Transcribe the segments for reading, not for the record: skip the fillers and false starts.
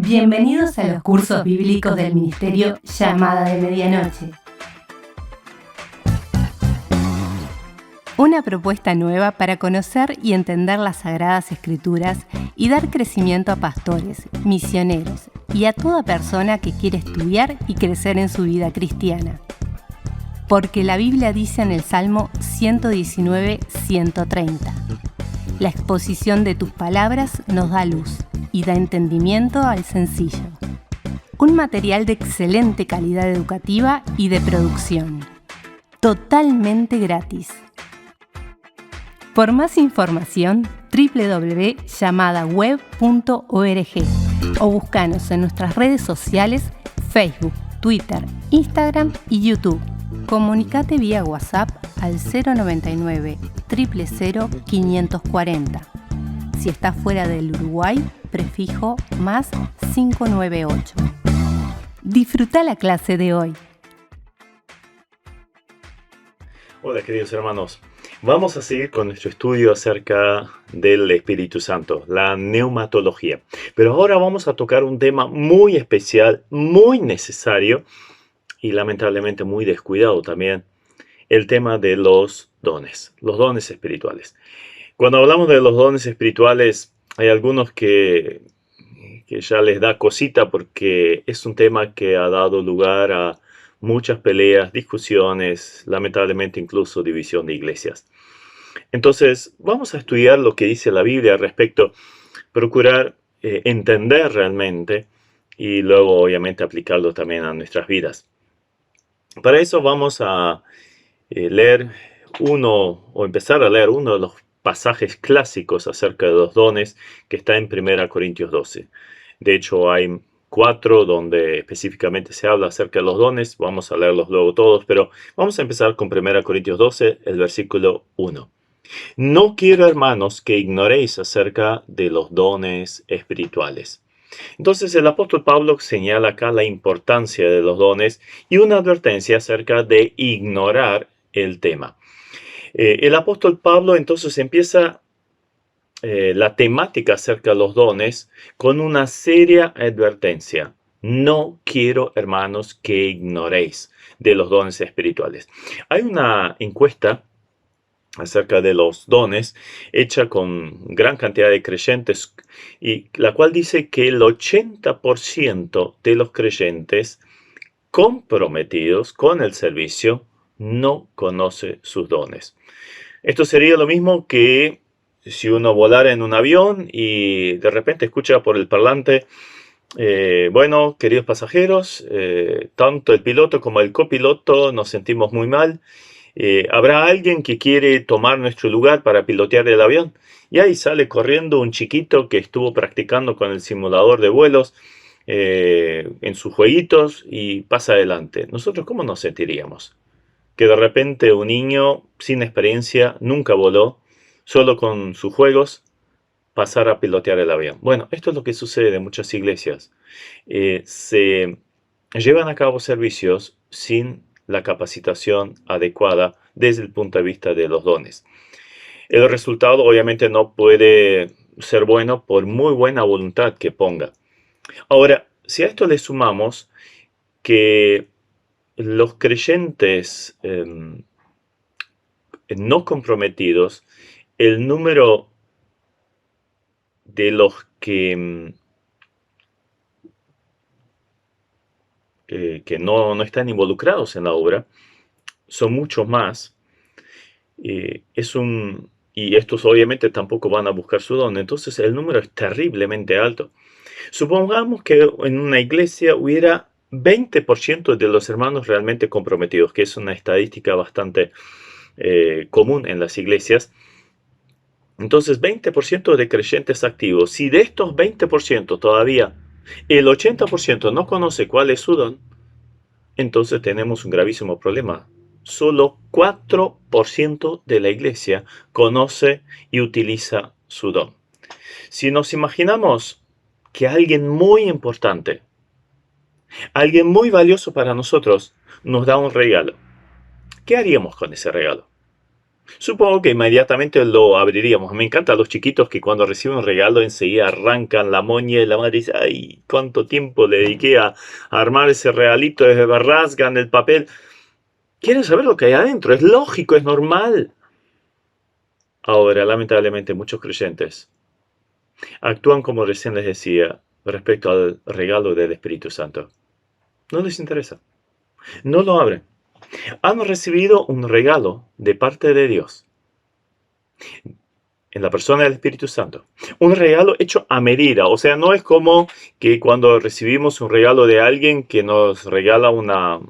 Bienvenidos a los cursos bíblicos del Ministerio Llamada de Medianoche. Una propuesta nueva para conocer y entender las Sagradas Escrituras y dar crecimiento a pastores, misioneros y a toda persona que quiere estudiar y crecer en su vida cristiana. Porque la Biblia dice en el Salmo 119:130: la exposición de tus palabras nos da luz y da entendimiento al sencillo. Un material de excelente calidad educativa y de producción. Totalmente gratis. Por más información, www.llamadaweb.org o búscanos en nuestras redes sociales, Facebook, Twitter, Instagram y YouTube. Comunicate vía WhatsApp al 099 000 540. Si estás fuera del Uruguay, prefijo más 598. Disfruta la clase de hoy. Hola queridos hermanos, vamos a seguir con nuestro estudio acerca del Espíritu Santo, la neumatología. Pero ahora vamos a tocar un tema muy especial, muy necesario y lamentablemente muy descuidado también, el tema de los dones espirituales. Cuando hablamos de los dones espirituales, hay algunos que ya les da cosita porque es un tema que ha dado lugar a muchas peleas, discusiones, lamentablemente incluso división de iglesias. Entonces, vamos a estudiar lo que dice la Biblia al respecto, procurar entender realmente y luego obviamente aplicarlo también a nuestras vidas. Para eso vamos a empezar a leer uno de los pasajes clásicos acerca de los dones que está en 1 Corintios 12. De hecho, hay 4 donde específicamente se habla acerca de los dones. Vamos a leerlos luego todos, pero vamos a empezar con 1 Corintios 12, el versículo 1. No quiero, hermanos, que ignoréis acerca de los dones espirituales. Entonces el apóstol Pablo señala acá la importancia de los dones y una advertencia acerca de ignorar el tema. El apóstol Pablo entonces empieza la temática acerca de los dones con una seria advertencia. No quiero, hermanos, que ignoréis de los dones espirituales. Hay una encuesta acerca de los dones hecha con gran cantidad de creyentes y la cual dice que el 80% de los creyentes comprometidos con el servicio no conoce sus dones. Esto sería lo mismo que si uno volara en un avión y de repente escucha por el parlante, bueno, queridos pasajeros, tanto el piloto como el copiloto nos sentimos muy mal. ¿Habrá alguien que quiere tomar nuestro lugar para pilotear el avión? Y ahí sale corriendo un chiquito que estuvo practicando con el simulador de vuelos en sus jueguitos y pasa adelante. ¿Nosotros cómo nos sentiríamos? Que de repente un niño sin experiencia, nunca voló, solo con sus juegos, pasara a pilotear el avión. Bueno, esto es lo que sucede en muchas iglesias. Se llevan a cabo servicios sin la capacitación adecuada desde el punto de vista de los dones. El resultado obviamente no puede ser bueno por muy buena voluntad que ponga. Ahora, si a esto le sumamos que los creyentes no comprometidos, el número de los que no están involucrados en la obra son muchos más. Y estos obviamente tampoco van a buscar su don. Entonces el número es terriblemente alto. Supongamos que en una iglesia hubiera 20% de los hermanos realmente comprometidos, que es una estadística bastante común en las iglesias. Entonces 20% de creyentes activos. Si de estos 20% todavía el 80% no conoce cuál es su don, entonces tenemos un gravísimo problema. Solo 4% de la iglesia conoce y utiliza su don. Si nos imaginamos que alguien muy importante, alguien muy valioso para nosotros, nos da un regalo, ¿qué haríamos con ese regalo? Supongo que inmediatamente lo abriríamos. Me encantan los chiquitos que cuando reciben un regalo enseguida arrancan la moña y la madre dice, ay, cuánto tiempo le dediqué a armar ese regalito, rasgan el papel. Quieren saber lo que hay adentro, es lógico, es normal. Ahora, lamentablemente, muchos creyentes actúan como recién les decía respecto al regalo del Espíritu Santo. No les interesa, no lo abren. Han recibido un regalo de parte de Dios en la persona del Espíritu Santo. Un regalo hecho a medida. O sea, no es como que cuando recibimos un regalo de alguien que nos regala una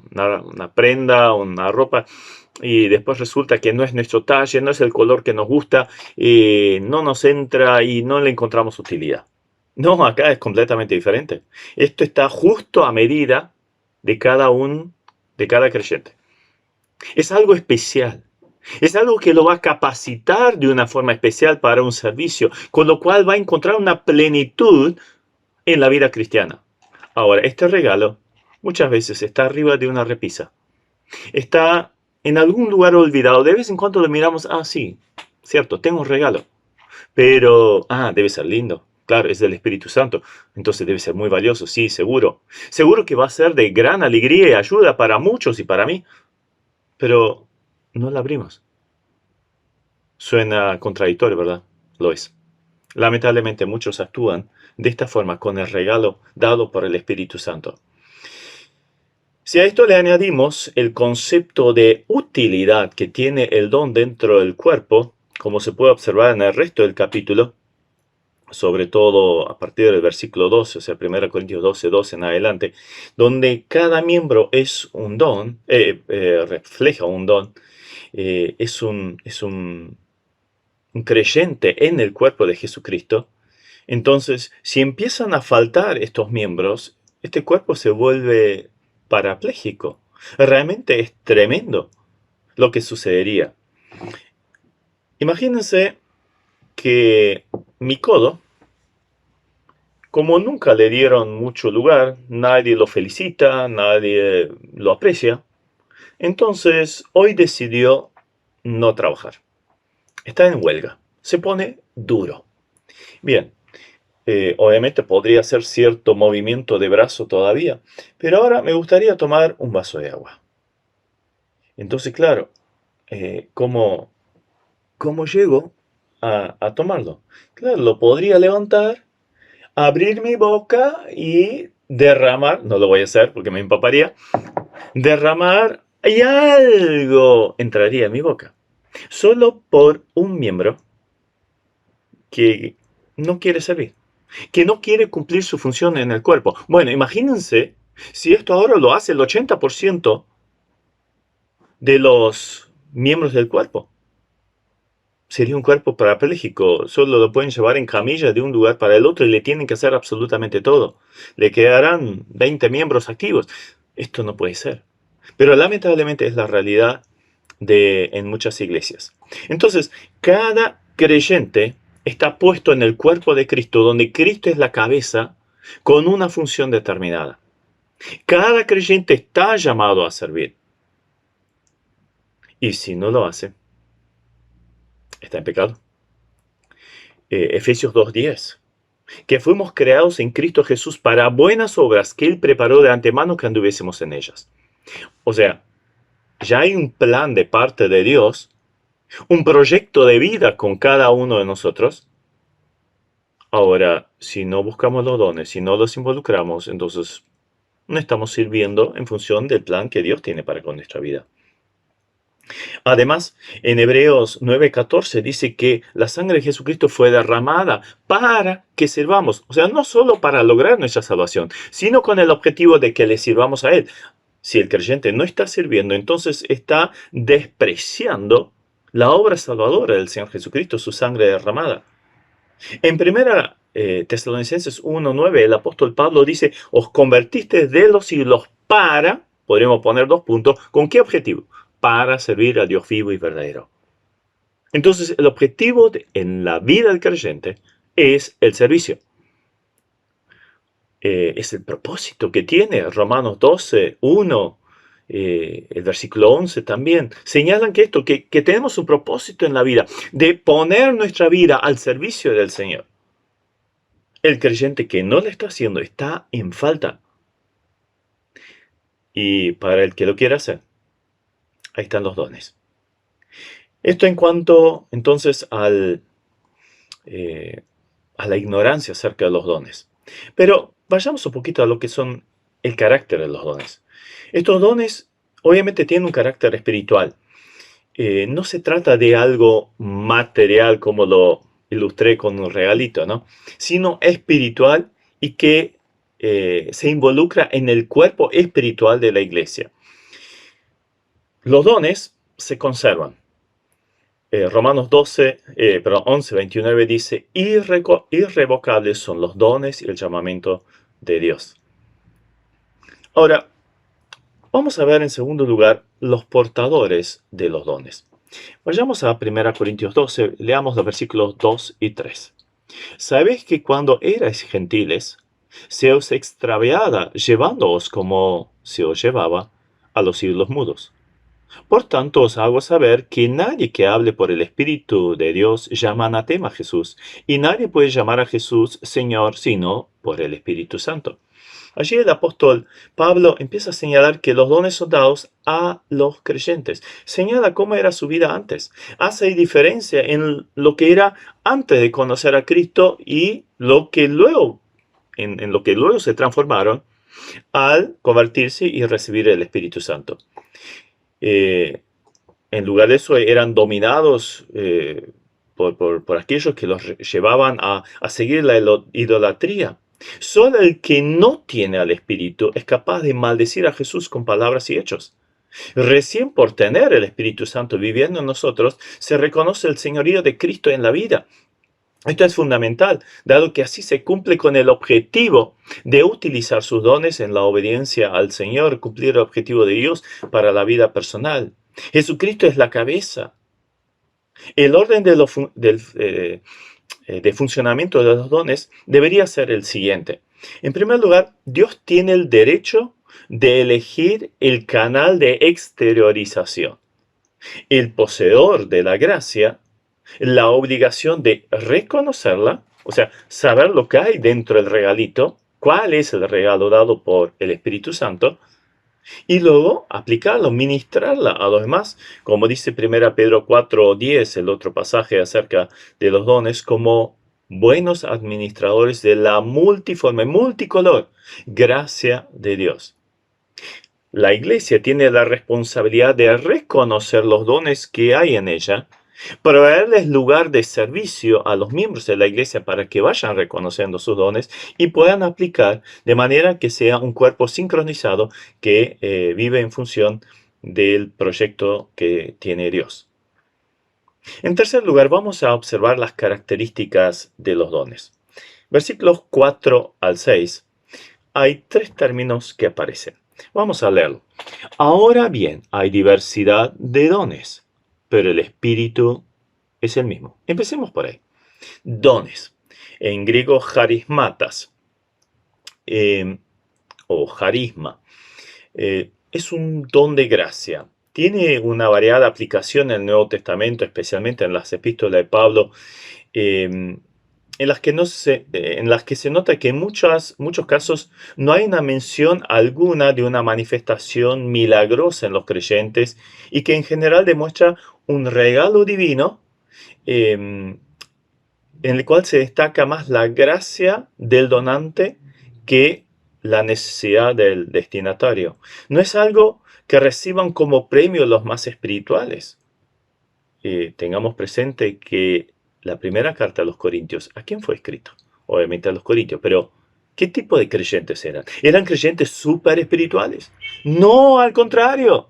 prenda, una ropa, y después resulta que no es nuestro talle, no es el color que nos gusta, no nos entra y no le encontramos utilidad. No, acá es completamente diferente. Esto está justo a medida de cada creyente. Es algo especial. Es algo que lo va a capacitar de una forma especial para un servicio, con lo cual va a encontrar una plenitud en la vida cristiana. Ahora, este regalo muchas veces está arriba de una repisa. Está en algún lugar olvidado. De vez en cuando lo miramos, sí, cierto, tengo un regalo. Pero, debe ser lindo. Claro, es del Espíritu Santo. Entonces debe ser muy valioso, sí, seguro. Seguro que va a ser de gran alegría y ayuda para muchos y para mí. Pero no la abrimos. Suena contradictorio, ¿verdad? Lo es. Lamentablemente muchos actúan de esta forma con el regalo dado por el Espíritu Santo. Si a esto le añadimos el concepto de utilidad que tiene el don dentro del cuerpo, como se puede observar en el resto del capítulo, sobre todo a partir del versículo 12, o sea, 1 Corintios 12, 12 en adelante, donde cada miembro es un don, refleja un don, es un creyente en el cuerpo de Jesucristo. Entonces, si empiezan a faltar estos miembros, este cuerpo se vuelve parapléjico. Realmente es tremendo lo que sucedería. Imagínense que mi codo, como nunca le dieron mucho lugar, nadie lo felicita, nadie lo aprecia, entonces hoy decidió no trabajar. Está en huelga, se pone duro. Bien, obviamente podría hacer cierto movimiento de brazo todavía, pero ahora me gustaría tomar un vaso de agua. Entonces, claro, ¿cómo llego a tomarlo? Claro, lo podría levantar, abrir mi boca y derramar, no lo voy a hacer porque me empaparía, derramar y algo entraría en mi boca. Solo por un miembro que no quiere servir, que no quiere cumplir su función en el cuerpo. Bueno, imagínense si esto ahora lo hace el 80% de los miembros del cuerpo. Sería un cuerpo parapléjico, solo lo pueden llevar en camilla de un lugar para el otro y le tienen que hacer absolutamente todo. Le quedarán 20 miembros activos. Esto no puede ser. Pero lamentablemente es la realidad en muchas iglesias. Entonces, cada creyente está puesto en el cuerpo de Cristo, donde Cristo es la cabeza, con una función determinada. Cada creyente está llamado a servir. Y si no lo hace, está en pecado. Efesios 2:10. Que fuimos creados en Cristo Jesús para buenas obras que Él preparó de antemano que anduviésemos en ellas. O sea, ya hay un plan de parte de Dios, un proyecto de vida con cada uno de nosotros. Ahora, si no buscamos los dones, si no los involucramos, entonces no estamos sirviendo en función del plan que Dios tiene para con nuestra vida. Además, en Hebreos 9:14 dice que la sangre de Jesucristo fue derramada para que sirvamos. O sea, no solo para lograr nuestra salvación, sino con el objetivo de que le sirvamos a Él. Si el creyente no está sirviendo, entonces está despreciando la obra salvadora del Señor Jesucristo, su sangre derramada. En 1 Tesalonicenses 1:9, el apóstol Pablo dice, os convertisteis de los siglos para, podríamos poner 2 puntos, ¿con qué objetivo? Para servir a Dios vivo y verdadero. Entonces, el objetivo en la vida del creyente es el servicio. Es el propósito que tiene Romanos 12:1 el versículo 11 también, señalan que que tenemos un propósito en la vida, de poner nuestra vida al servicio del Señor. El creyente que no lo está haciendo está en falta. Y para el que lo quiera hacer, ahí están los dones. Esto en cuanto entonces a la ignorancia acerca de los dones. Pero vayamos un poquito a lo que son el carácter de los dones. Estos dones obviamente tienen un carácter espiritual. No se trata de algo material como lo ilustré con un regalito, ¿no? Sino espiritual y que se involucra en el cuerpo espiritual de la iglesia. Los dones se conservan. Romanos 11, 29 dice, irrevocables son los dones y el llamamiento de Dios. Ahora, vamos a ver en segundo lugar los portadores de los dones. Vayamos a 1 Corintios 12, leamos los versículos 2 y 3. Sabéis que cuando erais gentiles, se os extraviaba llevándoos como se os llevaba a los ídolos mudos. Por tanto, os hago saber que nadie que hable por el Espíritu de Dios llama anatema a Jesús, y nadie puede llamar a Jesús Señor sino por el Espíritu Santo. Allí el apóstol Pablo empieza a señalar que los dones son dados a los creyentes. Señala cómo era su vida antes. Hace diferencia en lo que era antes de conocer a Cristo y lo que luego, en lo que luego se transformaron al convertirse y recibir el Espíritu Santo. En lugar de eso eran dominados por aquellos que los llevaban a seguir la idolatría. Solo el que no tiene al Espíritu es capaz de maldecir a Jesús con palabras y hechos. Recién por tener el Espíritu Santo viviendo en nosotros, se reconoce el señorío de Cristo en la vida. Esto es fundamental, dado que así se cumple con el objetivo de utilizar sus dones en la obediencia al Señor, cumplir el objetivo de Dios para la vida personal. Jesucristo es la cabeza. El orden de funcionamiento de los dones debería ser el siguiente. En primer lugar, Dios tiene el derecho de elegir el canal de exteriorización. El poseedor de la gracia, la obligación de reconocerla, o sea, saber lo que hay dentro del regalito, cuál es el regalo dado por el Espíritu Santo, y luego aplicarlo, ministrarla a los demás, como dice 1 Pedro 4:10, el otro pasaje acerca de los dones, como buenos administradores de la multiforme, multicolor gracia de Dios. La iglesia tiene la responsabilidad de reconocer los dones que hay en ella, proveerles lugar de servicio a los miembros de la iglesia para que vayan reconociendo sus dones y puedan aplicar de manera que sea un cuerpo sincronizado que vive en función del proyecto que tiene Dios. En tercer lugar, vamos a observar las características de los dones. Versículos 4 al 6, hay tres términos que aparecen. Vamos a leerlo. Ahora bien, hay diversidad de dones, pero el Espíritu es el mismo. Empecemos por ahí. Dones. En griego, charismatas o charisma. Es un don de gracia. Tiene una variada aplicación en el Nuevo Testamento, especialmente en las epístolas de Pablo, en las que se nota que en muchos casos no hay una mención alguna de una manifestación milagrosa en los creyentes y que en general demuestra un regalo divino en el cual se destaca más la gracia del donante que la necesidad del destinatario. No es algo que reciban como premio los más espirituales. Tengamos presente que la primera carta a los Corintios, ¿a quién fue escrito? Obviamente a los Corintios, pero ¿qué tipo de creyentes eran? ¿Eran creyentes súper espirituales? No, al contrario.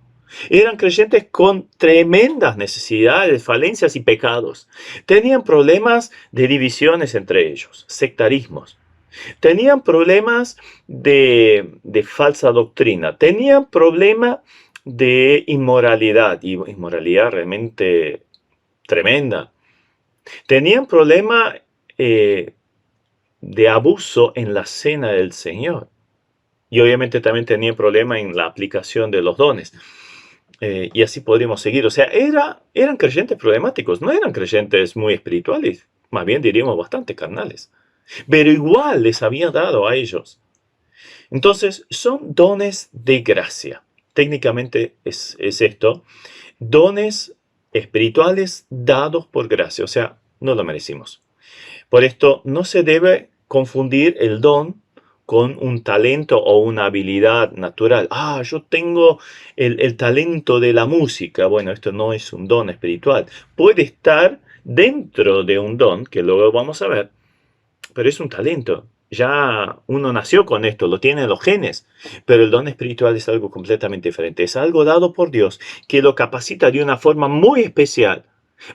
Eran creyentes con tremendas necesidades, falencias y pecados. Tenían problemas de divisiones entre ellos, sectarismos. Tenían problemas de falsa doctrina. Tenían problemas de inmoralidad, y inmoralidad realmente tremenda. Tenían problema de abuso en la cena del Señor. Y obviamente también tenía problema en la aplicación de los dones. Y así podríamos seguir. O sea, eran creyentes problemáticos, no eran creyentes muy espirituales, más bien diríamos bastante carnales. Pero igual les había dado a ellos. Entonces, son dones de gracia. Técnicamente es esto. Dones espirituales dados por gracia. O sea, no lo merecimos. Por esto, no se debe confundir el don con un talento o una habilidad natural. Yo tengo el talento de la música. Bueno, esto no es un don espiritual. Puede estar dentro de un don, que luego vamos a ver, pero es un talento. Ya uno nació con esto, lo tiene en los genes, pero el don espiritual es algo completamente diferente. Es algo dado por Dios que lo capacita de una forma muy especial,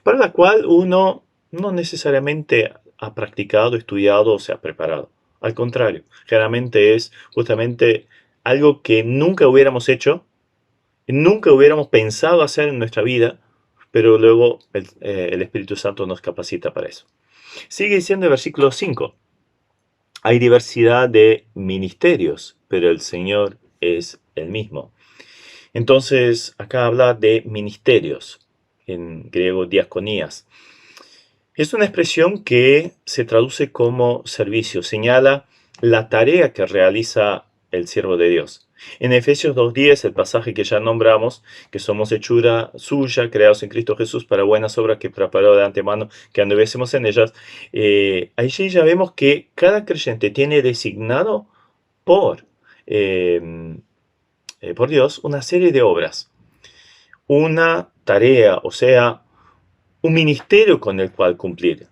para la cual uno no necesariamente ha practicado, estudiado o se ha preparado. Al contrario, generalmente es justamente algo que nunca hubiéramos hecho, nunca hubiéramos pensado hacer en nuestra vida, pero luego el Espíritu Santo nos capacita para eso. Sigue diciendo el versículo 5. Hay diversidad de ministerios, pero el Señor es el mismo. Entonces, acá habla de ministerios, en griego diaconías. Es una expresión que se traduce como servicio, señala la tarea que realiza el siervo de Dios. En Efesios 2:10, el pasaje que ya nombramos, que somos hechura suya, creados en Cristo Jesús para buenas obras que preparó de antemano, que anduviésemos en ellas, allí ya vemos que cada creyente tiene designado por Dios una serie de obras, una tarea, o sea, un ministerio con el cual cumplir.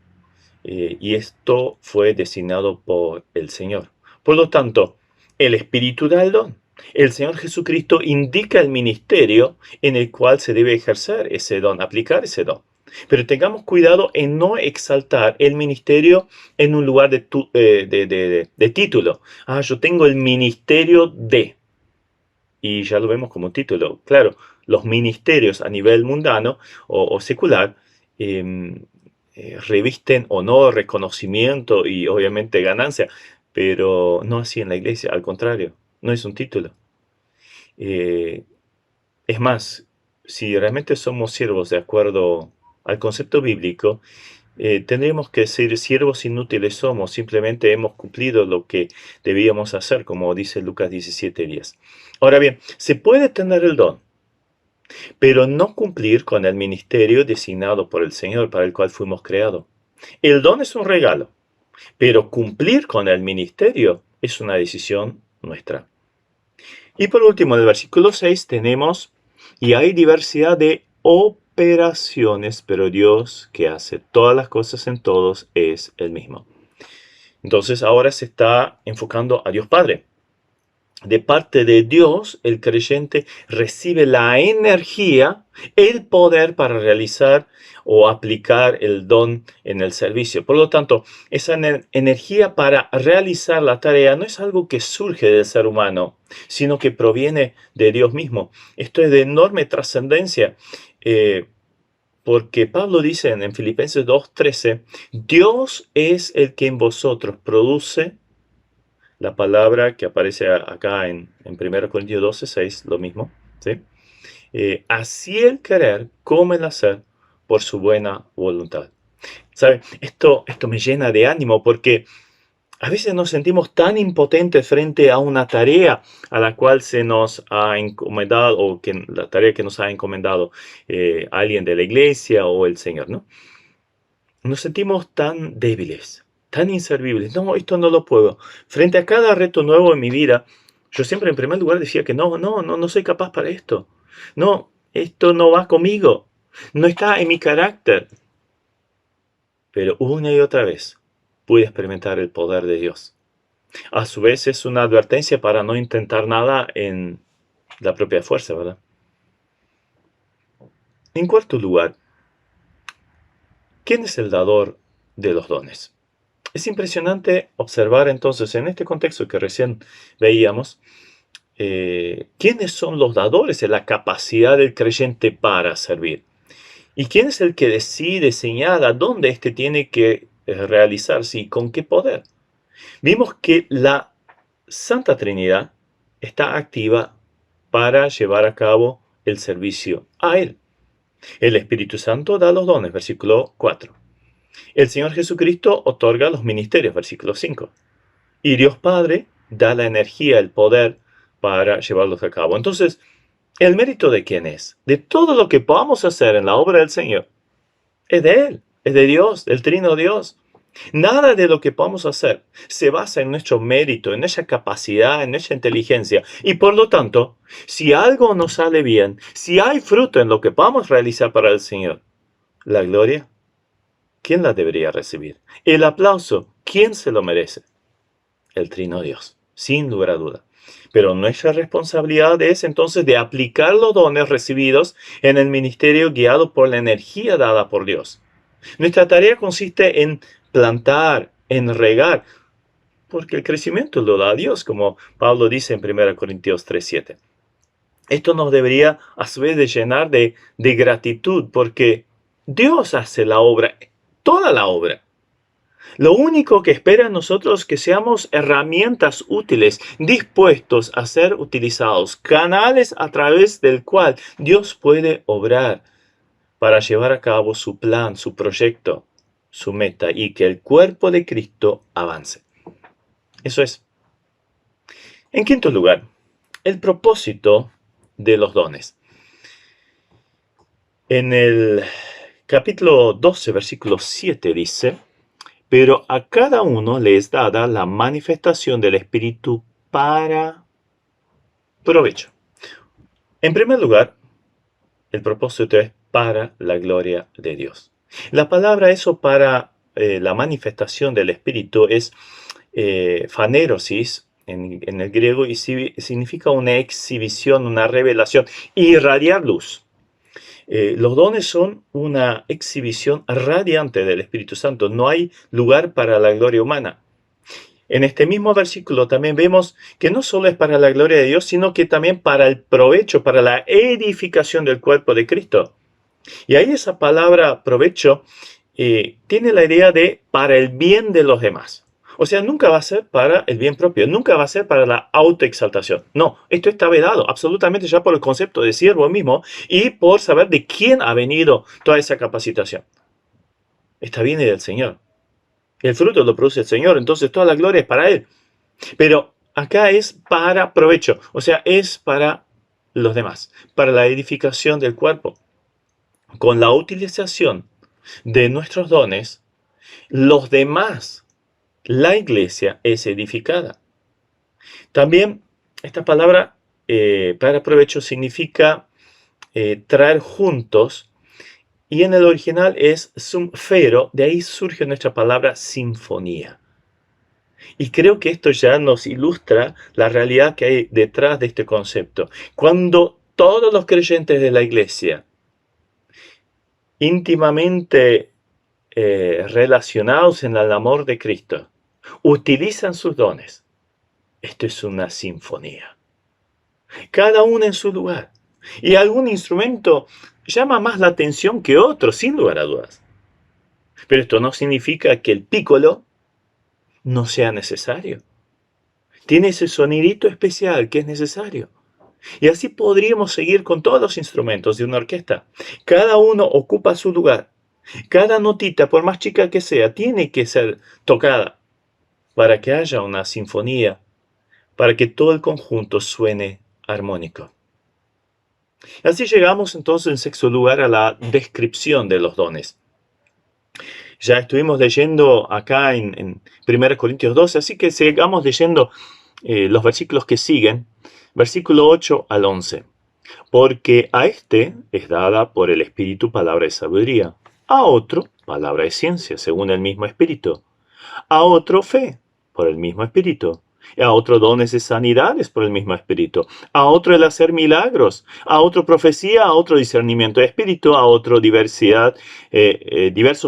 Y esto fue designado por el Señor. Por lo tanto, el Espíritu da el don. El Señor Jesucristo indica el ministerio en el cual se debe ejercer ese don, aplicar ese don. Pero tengamos cuidado en no exaltar el ministerio en un lugar de título. Yo tengo el ministerio de. Y ya lo vemos como título. Claro, los ministerios a nivel mundano o secular revisten honor, reconocimiento y obviamente ganancia, pero no así en la iglesia, al contrario, no es un título. Es más, si realmente somos siervos de acuerdo al concepto bíblico, tendríamos que ser siervos inútiles somos, simplemente hemos cumplido lo que debíamos hacer, como dice Lucas 17:10. Ahora bien, se puede tener el don, pero no cumplir con el ministerio designado por el Señor para el cual fuimos creados. El don es un regalo, pero cumplir con el ministerio es una decisión nuestra. Y por último, en el versículo 6 tenemos, y hay diversidad de operaciones, pero Dios que hace todas las cosas en todos es el mismo. Entonces ahora se está enfocando a Dios Padre. De parte de Dios, el creyente recibe la energía, el poder para realizar o aplicar el don en el servicio. Por lo tanto, esa energía para realizar la tarea no es algo que surge del ser humano, sino que proviene de Dios mismo. Esto es de enorme trascendencia, porque Pablo dice en Filipenses 2:13, Dios es el que en vosotros produce. La palabra que aparece acá en 1 Corintios 12:6, lo mismo, ¿sí? Así el querer como el hacer por su buena voluntad. ¿Sabe? Esto me llena de ánimo porque a veces nos sentimos tan impotentes frente a una tarea a la cual se nos ha encomendado, o que la tarea que nos ha encomendado alguien de la iglesia o el Señor, ¿no? Nos sentimos tan débiles, tan inservibles. No, esto no lo puedo. Frente a cada reto nuevo en mi vida, yo siempre en primer lugar decía que no soy capaz para esto. No, esto no va conmigo. No está en mi carácter. Pero una y otra vez pude experimentar el poder de Dios. A su vez es una advertencia para no intentar nada en la propia fuerza, ¿verdad? En cuarto lugar, ¿quién es el dador de los dones? Es impresionante observar entonces en este contexto que recién veíamos, quiénes son los dadores de la capacidad del creyente para servir. ¿Y quién es el que decide, señala dónde éste tiene que realizarse y con qué poder? Vimos que la Santa Trinidad está activa para llevar a cabo el servicio a Él. El Espíritu Santo da los dones, versículo 4. El Señor Jesucristo otorga los ministerios, versículo 5. Y Dios Padre da la energía, el poder para llevarlos a cabo. Entonces, ¿el mérito de quién es? De todo lo que podamos hacer en la obra del Señor. Es de Él, es de Dios, del Trino Dios. Nada de lo que podamos hacer se basa en nuestro mérito, en nuestra capacidad, en nuestra inteligencia. Y por lo tanto, si algo nos sale bien, si hay fruto en lo que podamos realizar para el Señor, la gloria, ¿quién la debería recibir? El aplauso, ¿quién se lo merece? El Trino Dios, sin lugar a duda. Pero nuestra responsabilidad es entonces de aplicar los dones recibidos en el ministerio guiado por la energía dada por Dios. Nuestra tarea consiste en plantar, en regar, porque el crecimiento lo da Dios, como Pablo dice en 1 Corintios 3:7. Esto nos debería a su vez de llenar de gratitud, porque Dios hace la obra, toda la obra. Lo único que espera en nosotros es que seamos herramientas útiles, dispuestos a ser utilizados, canales a través del cual Dios puede obrar para llevar a cabo su plan, su proyecto, su meta, y que el cuerpo de Cristo avance. Eso es. En quinto lugar, el propósito de los dones. En el capítulo 12, versículo 7 dice: pero a cada uno le es dada la manifestación del Espíritu para provecho. En primer lugar, el propósito es para la gloria de Dios. La palabra eso para la manifestación del Espíritu es phanerosis en el griego, y significa una exhibición, una revelación, irradiar luz. Los dones son una exhibición radiante del Espíritu Santo. No hay lugar para la gloria humana. En este mismo versículo también vemos que no solo es para la gloria de Dios, sino que también para el provecho, para la edificación del cuerpo de Cristo. Y ahí esa palabra provecho tiene la idea de para el bien de los demás. O sea, nunca va a ser para el bien propio, nunca va a ser para la autoexaltación. No, esto está vedado absolutamente ya por el concepto de siervo mismo y por saber de quién ha venido toda esa capacitación. Esta viene del Señor. El fruto lo produce el Señor, entonces toda la gloria es para Él. Pero acá es para provecho, o sea, es para los demás, para la edificación del cuerpo. Con la utilización de nuestros dones, los demás, la iglesia es edificada. También esta palabra para provecho significa traer juntos, y en el original es sumfero, de ahí surge nuestra palabra sinfonía. Y creo que esto ya nos ilustra la realidad que hay detrás de este concepto. Cuando todos los creyentes de la iglesia, íntimamente relacionados en el amor de Cristo, utilizan sus dones, esto es una sinfonía. Cada uno en su lugar. Y algún instrumento llama más la atención que otro, sin lugar a dudas. Pero esto no significa que el pícolo no sea necesario. Tiene ese sonidito especial que es necesario. Y así podríamos seguir con todos los instrumentos de una orquesta. Cada uno ocupa su lugar. Cada notita, por más chica que sea, tiene que ser tocada para que haya una sinfonía, para que todo el conjunto suene armónico. Así llegamos entonces en sexto lugar a la descripción de los dones. Ya estuvimos leyendo acá en 1 Corintios 12, así que sigamos leyendo los versículos que siguen, versículo 8 al 11. Porque a este es dada por el Espíritu palabra de sabiduría, a otro palabra de ciencia, según el mismo Espíritu, a otro fe, por el mismo Espíritu, a otro dones de sanidades por el mismo Espíritu, a otro el hacer milagros, a otro profecía, a otro discernimiento de espíritu, a otro diversos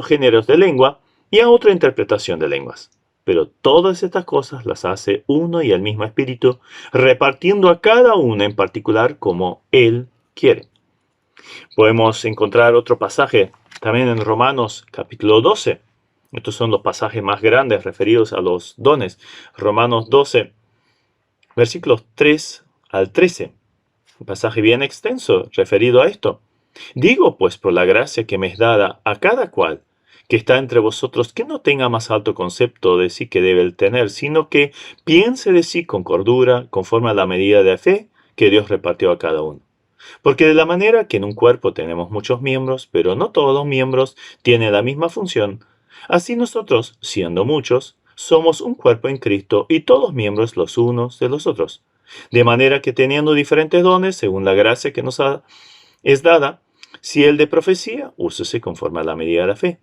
géneros de lengua y a otra interpretación de lenguas. Pero todas estas cosas las hace uno y el mismo Espíritu, repartiendo a cada uno en particular como Él quiere. Podemos encontrar otro pasaje también en Romanos capítulo 12. Estos son los pasajes más grandes referidos a los dones. Romanos 12, versículos 3 al 13. Un pasaje bien extenso referido a esto. Digo, pues, por la gracia que me es dada a cada cual que está entre vosotros, que no tenga más alto concepto de sí que debe el tener, sino que piense de sí con cordura, conforme a la medida de fe que Dios repartió a cada uno. Porque de la manera que en un cuerpo tenemos muchos miembros, pero no todos los miembros tienen la misma función, así nosotros, siendo muchos, somos un cuerpo en Cristo y todos miembros los unos de los otros. De manera que teniendo diferentes dones, según la gracia que nos es dada, si el de profecía, úsese conforme a la medida de la fe.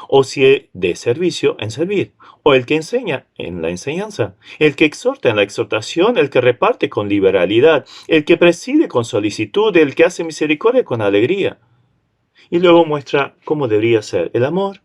O si el de servicio, en servir. O el que enseña, en la enseñanza. El que exhorta, en la exhortación. El que reparte, con liberalidad. El que preside, con solicitud. El que hace misericordia, con alegría. Y luego muestra cómo debería ser el amor.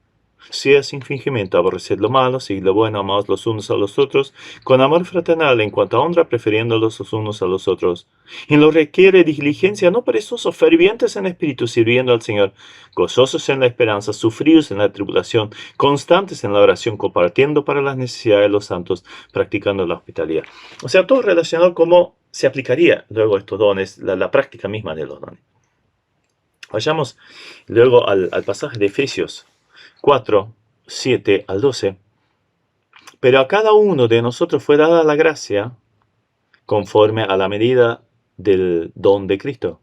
Sea sin fingimiento, aborreced lo malo, seguid lo bueno, amaos los unos a los otros, con amor fraternal en cuanto a honra, prefiriéndolos los unos a los otros. Y lo requiere diligencia, no perezosos, fervientes en espíritu, sirviendo al Señor, gozosos en la esperanza, sufridos en la tribulación, constantes en la oración, compartiendo para las necesidades de los santos, practicando la hospitalidad. O sea, todo relacionado cómo se aplicaría luego estos dones, la práctica misma de los dones. Vayamos luego al pasaje de Efesios 4, 7 al 12. Pero a cada uno de nosotros fue dada la gracia conforme a la medida del don de Cristo.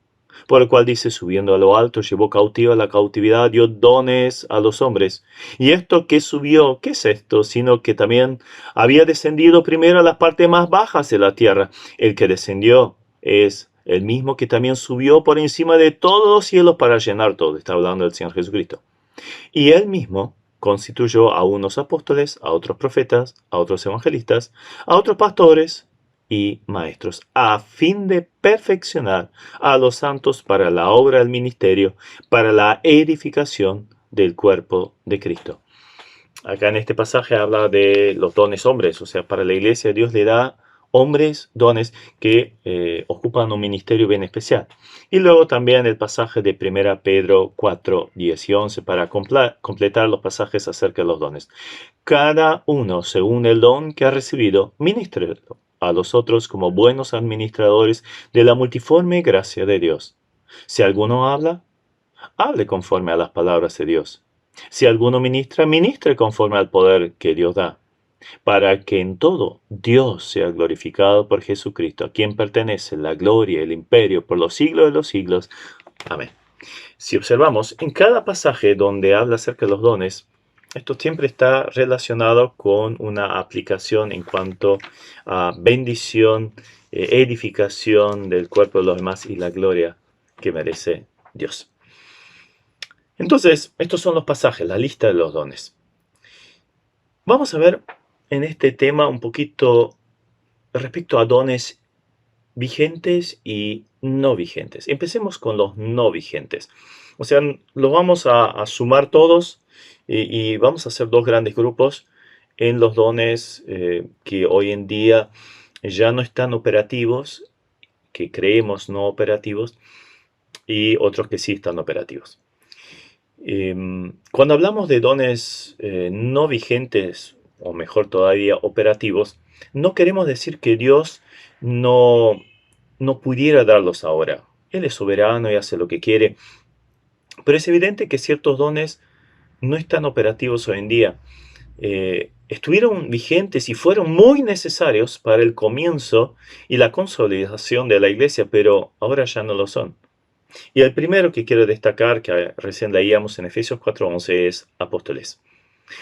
Por el cual dice, subiendo a lo alto, llevó cautiva la cautividad, dio dones a los hombres. Y esto que subió, ¿qué es esto? Sino que también había descendido primero a las partes más bajas de la tierra. El que descendió es el mismo que también subió por encima de todos los cielos para llenar todo. Está hablando del Señor Jesucristo. Y él mismo constituyó a unos apóstoles, a otros profetas, a otros evangelistas, a otros pastores y maestros, a fin de perfeccionar a los santos para la obra del ministerio, para la edificación del cuerpo de Cristo. Acá en este pasaje habla de los dones hombres, o sea, para la iglesia Dios le da hombres, dones que ocupan un ministerio bien especial. Y luego también el pasaje de 1 Pedro 4, 10 y 11 para completar los pasajes acerca de los dones. Cada uno, según el don que ha recibido, ministre a los otros como buenos administradores de la multiforme gracia de Dios. Si alguno habla, hable conforme a las palabras de Dios. Si alguno ministra, ministre conforme al poder que Dios da, para que en todo Dios sea glorificado por Jesucristo, a quien pertenece la gloria y el imperio por los siglos de los siglos. Amén. Si observamos, en cada pasaje donde habla acerca de los dones, esto siempre está relacionado con una aplicación en cuanto a bendición, edificación del cuerpo de los demás y la gloria que merece Dios. Entonces, estos son los pasajes, la lista de los dones. Vamos a ver en este tema un poquito respecto a dones vigentes y no vigentes. Empecemos con los no vigentes. O sea, los vamos a sumar todos y vamos a hacer dos grandes grupos en los dones que hoy en día ya no están operativos, que creemos no operativos, y otros que sí están operativos. Cuando hablamos de dones no vigentes, o mejor todavía, operativos, no queremos decir que Dios no pudiera darlos ahora. Él es soberano y hace lo que quiere. Pero es evidente que ciertos dones no están operativos hoy en día. Estuvieron vigentes y fueron muy necesarios para el comienzo y la consolidación de la iglesia, pero ahora ya no lo son. Y el primero que quiero destacar, que recién leíamos en Efesios 4:11, es apóstoles.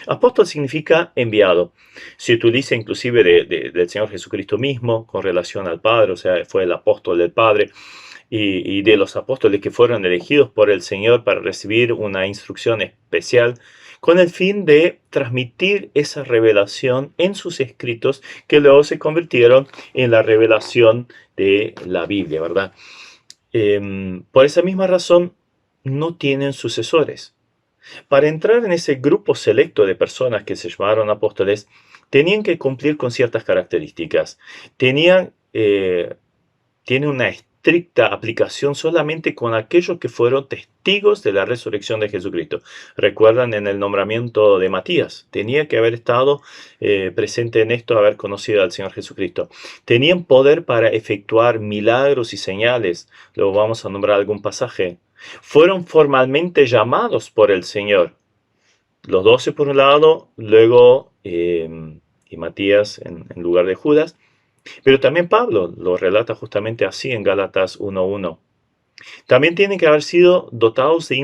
Apóstol significa enviado. Se utiliza inclusive del Señor Jesucristo mismo con relación al Padre, o sea, fue el apóstol del Padre, y de los apóstoles que fueron elegidos por el Señor para recibir una instrucción especial con el fin de transmitir esa revelación en sus escritos que luego se convirtieron en la revelación de la Biblia, ¿verdad? Por esa misma razón no tienen sucesores. Para entrar en ese grupo selecto de personas que se llamaron apóstoles, tenían que cumplir con ciertas características. Tienen una estricta aplicación solamente con aquellos que fueron testigos de la resurrección de Jesucristo. Recuerdan en el nombramiento de Matías, tenía que haber estado presente en esto, haber conocido al Señor Jesucristo. Tenían poder para efectuar milagros y señales. Luego vamos a nombrar algún pasaje. Fueron formalmente llamados por el Señor. Los 12 por un lado, luego y Matías en lugar de Judas. Pero también Pablo lo relata justamente así en Gálatas 1:1. También tienen que haber sido dotados de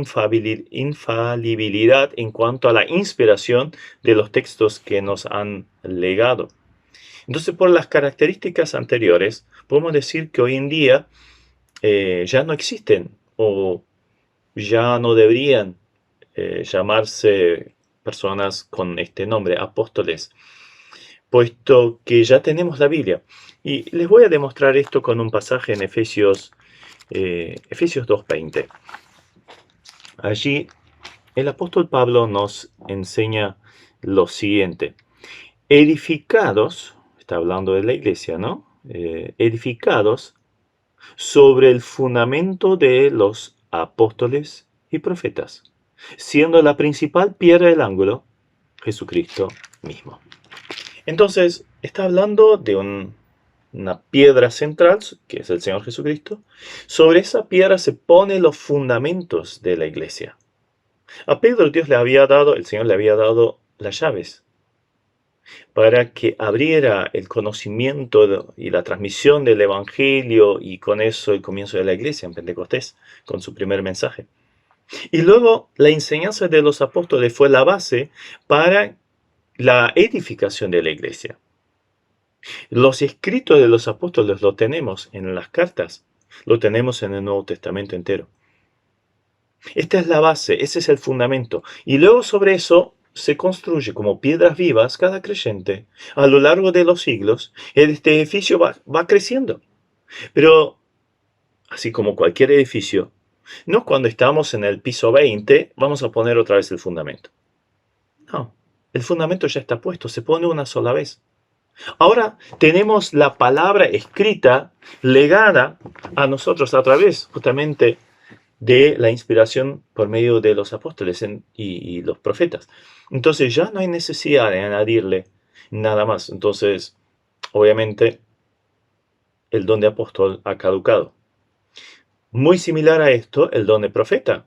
infalibilidad en cuanto a la inspiración de los textos que nos han legado. Entonces, por las características anteriores, podemos decir que hoy en día ya no existen o ya no deberían llamarse personas con este nombre, apóstoles, puesto que ya tenemos la Biblia. Y les voy a demostrar esto con un pasaje en Efesios 2:20. Allí el apóstol Pablo nos enseña lo siguiente. Edificados, está hablando de la iglesia, ¿no? Edificados sobre el fundamento de los apóstoles y profetas, siendo la principal piedra del ángulo Jesucristo mismo. Entonces, está hablando de una piedra central, que es el Señor Jesucristo. Sobre esa piedra se ponen los fundamentos de la iglesia. A Pedro el Señor le había dado las llaves para que abriera el conocimiento y la transmisión del Evangelio, y con eso el comienzo de la iglesia en Pentecostés, con su primer mensaje. Y luego la enseñanza de los apóstoles fue la base para la edificación de la iglesia. Los escritos de los apóstoles lo tenemos en las cartas, lo tenemos en el Nuevo Testamento entero. Esta es la base, ese es el fundamento. Y luego sobre eso se construye como piedras vivas cada creyente a lo largo de los siglos. Este edificio va creciendo. Pero, así como cualquier edificio, no cuando estamos en el piso 20 vamos a poner otra vez el fundamento. No. El fundamento ya está puesto, se pone una sola vez. Ahora tenemos la palabra escrita, legada a nosotros a través justamente de la inspiración por medio de los apóstoles y los profetas. Entonces ya no hay necesidad de añadirle nada más. Entonces, obviamente, el don de apóstol ha caducado. Muy similar a esto, el don de profeta,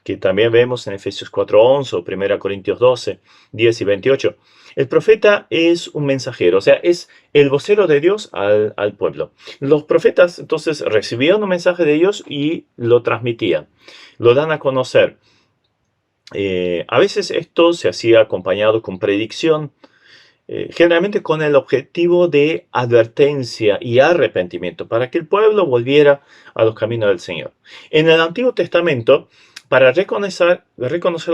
que también vemos en Efesios 4:11 o 1 Corintios 12, 10 y 28. El profeta es un mensajero, o sea, es el vocero de Dios al pueblo. Los profetas entonces recibían un mensaje de Dios y lo transmitían, lo dan a conocer. A veces esto se hacía acompañado con predicción, generalmente con el objetivo de advertencia y arrepentimiento, para que el pueblo volviera a los caminos del Señor. En el Antiguo Testamento, para reconocer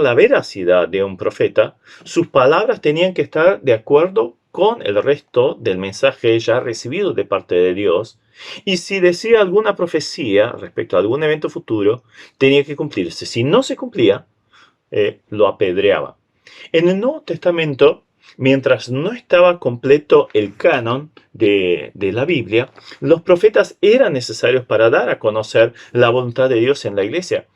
la veracidad de un profeta, sus palabras tenían que estar de acuerdo con el resto del mensaje ya recibido de parte de Dios. Y si decía alguna profecía respecto a algún evento futuro, tenía que cumplirse. Si no se cumplía, lo apedreaba. En el Nuevo Testamento, mientras no estaba completo el canon de la Biblia, los profetas eran necesarios para dar a conocer la voluntad de Dios en la iglesia.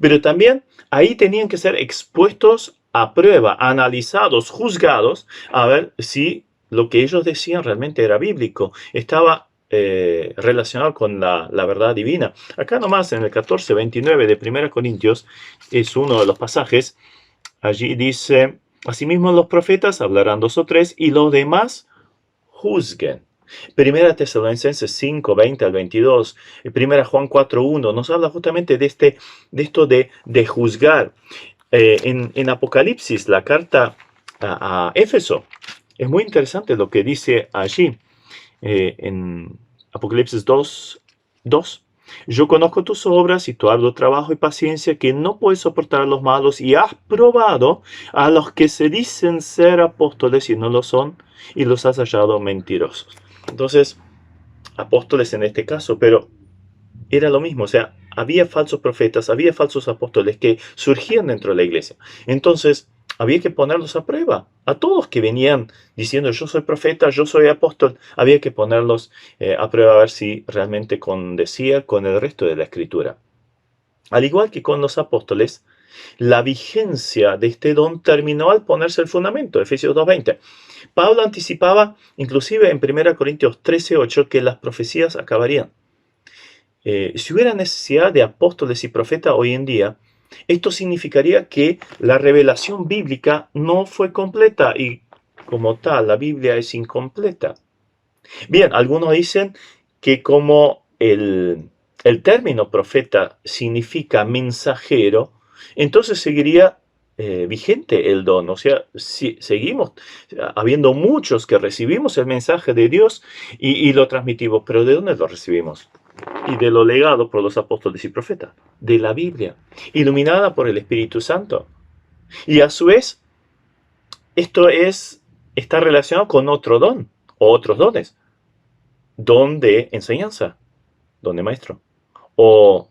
Pero también ahí tenían que ser expuestos a prueba, analizados, juzgados, a ver si lo que ellos decían realmente era bíblico, estaba relacionado con la verdad divina. Acá nomás en el 14:29 de 1 Corintios es uno de los pasajes. Allí dice: asimismo los profetas hablarán 2 o 3 y los demás juzguen. Primera Tesalonicenses 5:20 al 22, Primera Juan 4:1 nos habla justamente de esto de juzgar. En Apocalipsis, la carta a Éfeso, es muy interesante lo que dice allí. En Apocalipsis 2:2, yo conozco tus obras y tu arduo trabajo y paciencia, que no puedes soportar a los malos, y has probado a los que se dicen ser apóstoles y no lo son, y los has hallado mentirosos. Entonces, apóstoles en este caso, pero era lo mismo, o sea, había falsos profetas, había falsos apóstoles que surgían dentro de la iglesia. Entonces, había que ponerlos a prueba. A todos que venían diciendo yo soy profeta, yo soy apóstol, había que ponerlos a prueba a ver si realmente condecía con el resto de la escritura. Al igual que con los apóstoles, la vigencia de este don terminó al ponerse el fundamento, Efesios 2:20. Pablo anticipaba, inclusive en 1 Corintios 13:8, que las profecías acabarían. Si hubiera necesidad de apóstoles y profetas hoy en día, esto significaría que la revelación bíblica no fue completa y como tal la Biblia es incompleta. Bien, algunos dicen que como el término profeta significa mensajero, entonces seguiría vigente el don. O sea, si seguimos habiendo muchos que recibimos el mensaje de Dios y lo transmitimos, pero ¿de dónde lo recibimos? Y de lo legado por los apóstoles y profetas, de la Biblia, iluminada por el Espíritu Santo. Y a su vez, esto está relacionado con otro don, o otros dones. Don de enseñanza, don de maestro, o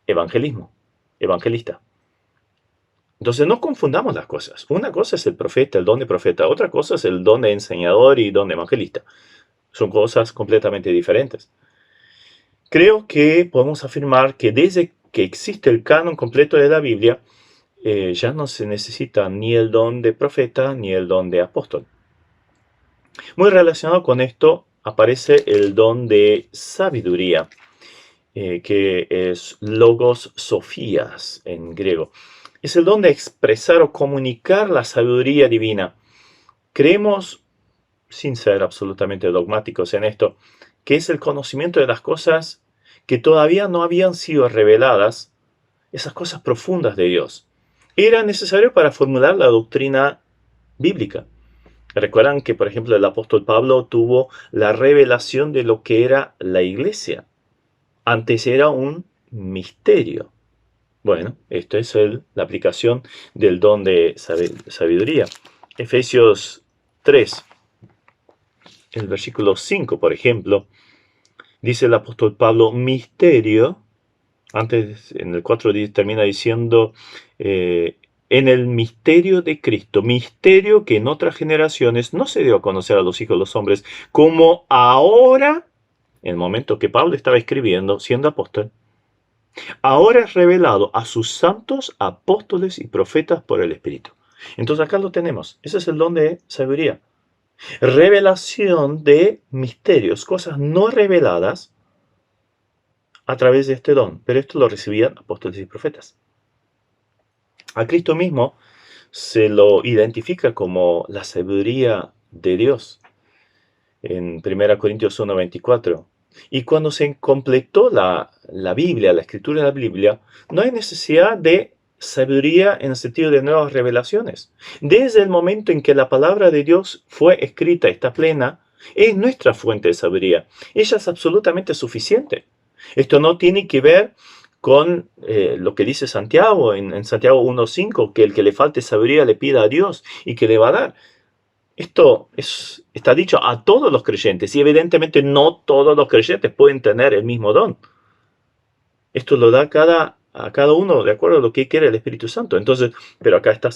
evangelismo, evangelista. Entonces no confundamos las cosas. Una cosa es el profeta, el don de profeta, otra cosa es el don de enseñador y don de evangelista. Son cosas completamente diferentes. Creo que podemos afirmar que desde que existe el canon completo de la Biblia, ya no se necesita ni el don de profeta ni el don de apóstol. Muy relacionado con esto aparece el don de sabiduría, que es logos sofías en griego. Es el don de expresar o comunicar la sabiduría divina. Creemos, sin ser absolutamente dogmáticos en esto, que es el conocimiento de las cosas que todavía no habían sido reveladas, esas cosas profundas de Dios. Era necesario para formular la doctrina bíblica. Recuerdan que, por ejemplo, el apóstol Pablo tuvo la revelación de lo que era la iglesia. Antes era un misterio. Bueno, esto es la aplicación del don de sabiduría. Efesios 3, el versículo 5, por ejemplo, dice el apóstol Pablo, misterio, antes en el 4 termina diciendo, en el misterio de Cristo, misterio que en otras generaciones no se dio a conocer a los hijos de los hombres, como ahora, en el momento que Pablo estaba escribiendo, siendo apóstol, ahora es revelado a sus santos apóstoles y profetas por el Espíritu. Entonces acá lo tenemos, ese es el don de sabiduría. Revelación de misterios, cosas no reveladas a través de este don, pero esto lo recibían apóstoles y profetas. A Cristo mismo se lo identifica como la sabiduría de Dios en 1 Corintios 1:24. Y cuando se completó la Biblia, la escritura de la Biblia, no hay necesidad de sabiduría en el sentido de nuevas revelaciones. Desde el momento en que la palabra de Dios fue escrita, está plena, es nuestra fuente de sabiduría. Ella es absolutamente suficiente. Esto no tiene que ver con lo que dice Santiago en Santiago 1:5, que el que le falte sabiduría le pida a Dios y que le va a dar. Esto está dicho a todos los creyentes y evidentemente no todos los creyentes pueden tener el mismo don. Esto lo da a cada uno de acuerdo a lo que quiere el Espíritu Santo. Entonces, pero acá está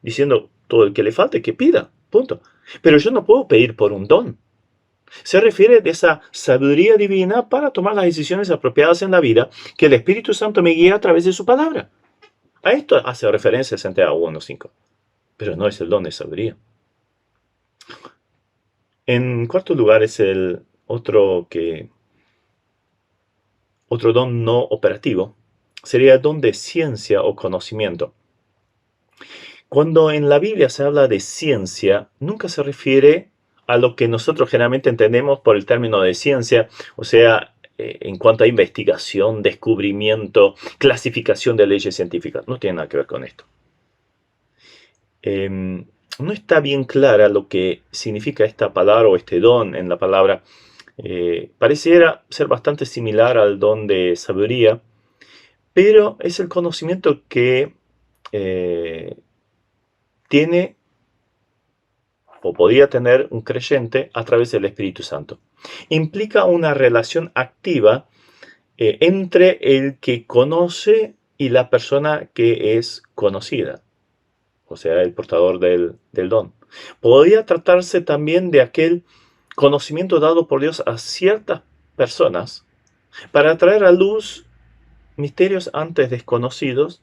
diciendo todo el que le falte que pida, punto. Pero yo no puedo pedir por un don. Se refiere de esa sabiduría divina para tomar las decisiones apropiadas en la vida que el Espíritu Santo me guía a través de su palabra. A esto hace referencia Santiago 1:5. Pero no es el don de sabiduría. En cuarto lugar es el otro don no operativo, sería el don de ciencia o conocimiento. Cuando en la Biblia se habla de ciencia, nunca se refiere a lo que nosotros generalmente entendemos por el término de ciencia, o sea, en cuanto a investigación, descubrimiento, clasificación de leyes científicas. No tiene nada que ver con esto. No está bien clara lo que significa esta palabra o este don en la palabra. Pareciera ser bastante similar al don de sabiduría, pero es el conocimiento que tiene o podría tener un creyente a través del Espíritu Santo. Implica una relación activa entre el que conoce y la persona que es conocida. o sea, el portador del don. Podría tratarse también de aquel conocimiento dado por Dios a ciertas personas para traer a luz misterios antes desconocidos,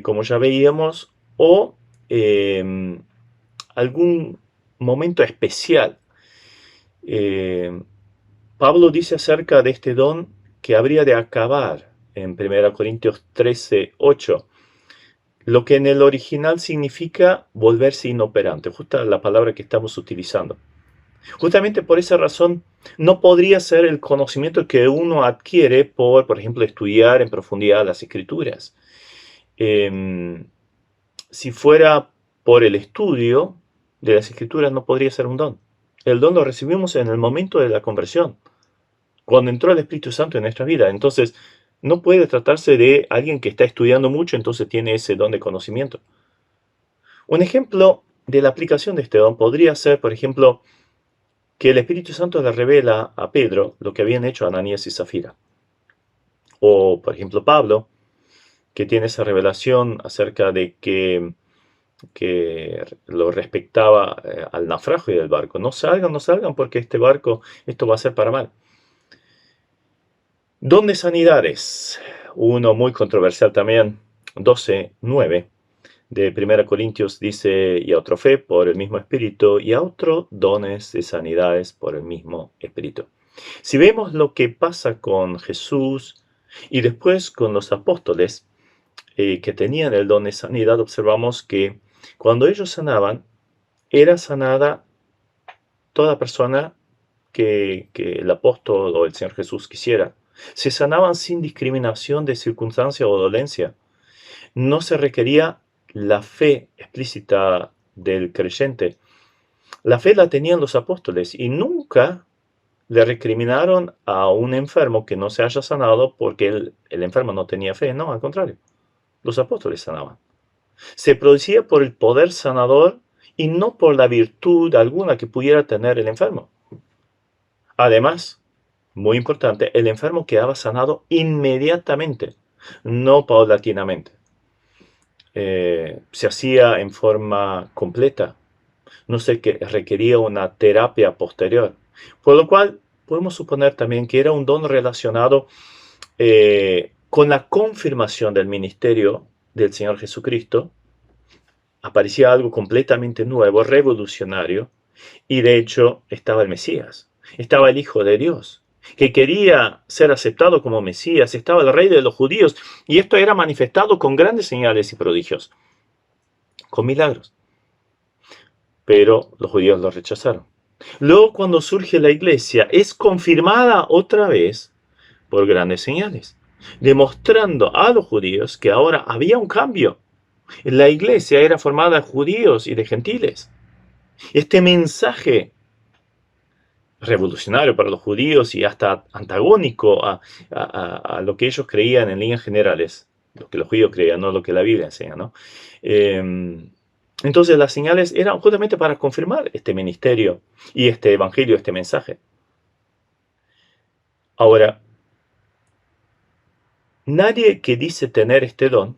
como ya veíamos, o algún momento especial. Pablo dice acerca de este don que habría de acabar en 1 Corintios 13:8, lo que en el original significa volverse inoperante, justa la palabra que estamos utilizando. Justamente por esa razón, no podría ser el conocimiento que uno adquiere por ejemplo, estudiar en profundidad las Escrituras. Si fuera por el estudio de las Escrituras, no podría ser un don. El don lo recibimos en el momento de la conversión, cuando entró el Espíritu Santo en nuestra vida. Entonces, no puede tratarse de alguien que está estudiando mucho, entonces tiene ese don de conocimiento. Un ejemplo de la aplicación de este don podría ser, por ejemplo, que el Espíritu Santo le revela a Pedro lo que habían hecho Ananías y Zafira. O, por ejemplo, Pablo, que tiene esa revelación acerca de que lo respectaba al naufragio del barco. No salgan porque este barco, esto va a ser para mal. Don de sanidades, uno muy controversial también, 12:9 de 1 Corintios dice, y a otro fe por el mismo Espíritu, y a otro dones de sanidades por el mismo Espíritu. Si vemos lo que pasa con Jesús y después con los apóstoles que tenían el don de sanidad, observamos que cuando ellos sanaban, era sanada toda persona que el apóstol o el Señor Jesús quisiera. Se sanaban sin discriminación de circunstancia o dolencia. No se requería la fe explícita del creyente. La fe la tenían los apóstoles y nunca le recriminaron a un enfermo que no se haya sanado porque el enfermo no tenía fe. No, al contrario, los apóstoles sanaban. Se producía por el poder sanador y no por la virtud alguna que pudiera tener el enfermo. Además, muy importante, el enfermo quedaba sanado inmediatamente, no paulatinamente. Se hacía en forma completa, no se requería una terapia posterior, por lo cual podemos suponer también que era un don relacionado con la confirmación del ministerio del Señor Jesucristo. Aparecía algo completamente nuevo, revolucionario, y de hecho estaba el Mesías, estaba el Hijo de Dios, que quería ser aceptado como Mesías, estaba el Rey de los judíos, y esto era manifestado con grandes señales y prodigios, con milagros. Pero los judíos lo rechazaron. Luego, cuando surge la iglesia, es confirmada otra vez por grandes señales, demostrando a los judíos que ahora había un cambio. La iglesia era formada de judíos y de gentiles. Este mensaje revolucionario para los judíos y hasta antagónico a lo que ellos creían en líneas generales, lo que los judíos creían, no lo que la Biblia enseña, ¿no? Entonces las señales eran justamente para confirmar este ministerio y este evangelio, este mensaje. Ahora, nadie que dice tener este don